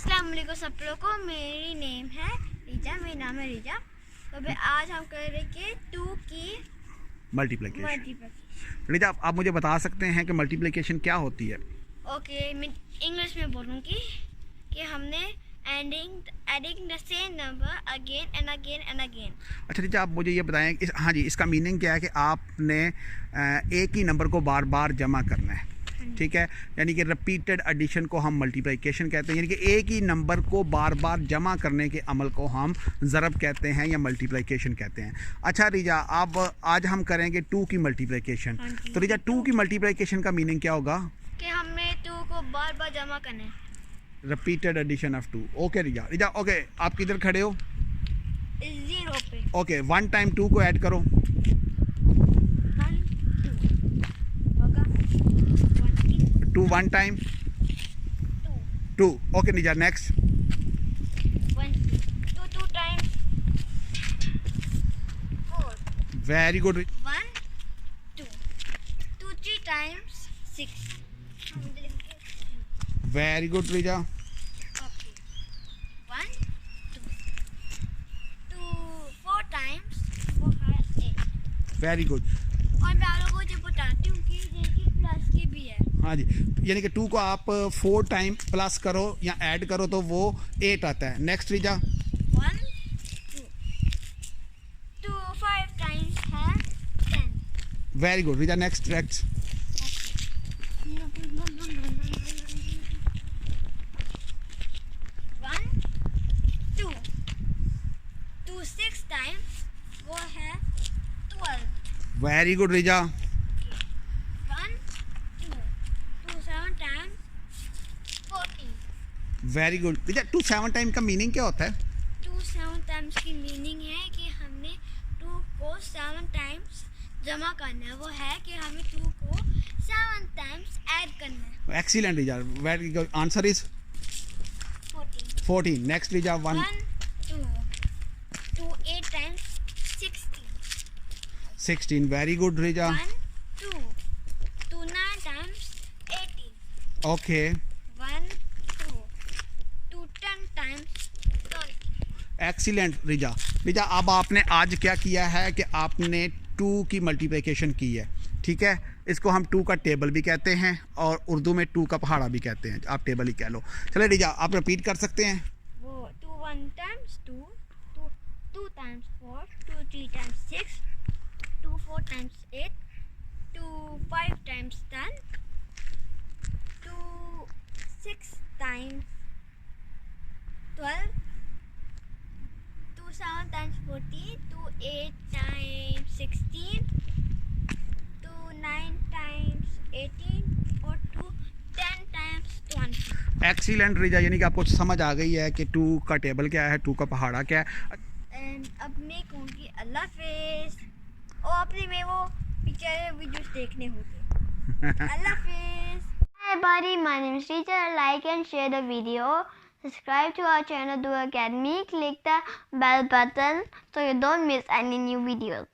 अस्सलाम वालेकुम सब लोगों को। मेरी नेम है रिजा, मेरा नाम है रिजा। तो भाई आज हम करेंगे 2 की मल्टीप्लिकेशन। रिजा, आप मुझे बता सकते हैं कि मल्टीप्लिकेशन क्या होती है? ओके, मैं इंग्लिश में बोलूँगी कि हमने adding the same number again and again and again. अच्छा रिजा, आप मुझे ये बताएं हाँ जी, इसका मीनिंग क्या है कि आपने एक ही नंबर को बार बार जमा करना है, ठीक है। यानी कि रिपीटेड एडिशन को हम मल्टीप्लिकेशन कहते हैं, यानी कि एक ही नंबर को बार बार जमा करने के अमल को हम ज़रब कहते हैं या मल्टीप्लिकेशन कहते हैं। अच्छा रिजा, अब आज हम करेंगे 2 की मल्टीप्लिकेशन। तो रिजा, 2 की मल्टीप्लिकेशन का मीनिंग क्या होगा? कि हमें 2 को बार बार जमा करना है। Repeated addition of 2। Okay Riza, Riza okay, आप किधर खड़े हो? 0 पे। ओके, 1 टाइम 2 को ऐड करो। 2 1 time 2। Okay Nija, next. 2 times 4। Very good. 1 2 2 3 times 6। Very good Riza. Okay, 1 2 4 times 4 है 8। Very good. और मैं आप लोगों को जो बताती हूँ कि ये प्लस की भी है। हाँ जी, यानी कि 2 को आप 4 टाइम प्लस करो या ऐड करो तो वो 8 आता है। नेक्स्ट रिजा। 1 2 5 टाइम्स है 10। वेरी गुड रिजा, नेक्स्ट नेक्स्ट। 1 2 2 6 टाइम्स वो है 12। Very good Riza. 1 2 2 7 times 14। Very good रिजा, 2 7 टाइम का मीनिंग क्या होता है? 2 7 टाइम्स की मीनिंग है कि हमने 2 को 7 टाइम्स जमा करना है। वो है कि हमें 2 को 7 टाइम्स ऐड करना है। Excellent Riza, very good. Answer is 14। Next Riza. 1 2 2 8 times 16। Very good Riza. 1 2 2 9 times 18। Okay, 1 2 2 10 times 20। Excellent Riza. Riza, अब आपने आज क्या किया है कि आपने 2 की मल्टीप्लिकेशन की है, ठीक है। इसको हम 2 का टेबल भी कहते हैं और उर्दू में 2 का पहाड़ा भी कहते हैं। आप टेबल ही कह लो। चले रिजा, आप रिपीट कर सकते हैं। वो 2 1 times 2 2 2 times 4 2 3 times 6 2 4 times 8 2 5 times 10 2 6 times 12 2 7 times 14 2 8 times 16 2 9 times 18 और 2 10 टाइम्स 20। एक्सीलेंट रिजा, यानी कि आपको समझ आ गई है कि 2 का टेबल क्या है, 2 का पहाड़ा क्या है। एंड अब मैं कहूँगी अल्लाह हाफिज़। और अपने में वो पिक्चर वीडियोस देखने होंगे। अल्लाह हाफिज़। Hi everybody, my name is Rita. Like and share the video. Subscribe to our channel, Do Academy. Click the bell button so you don't miss any new videos.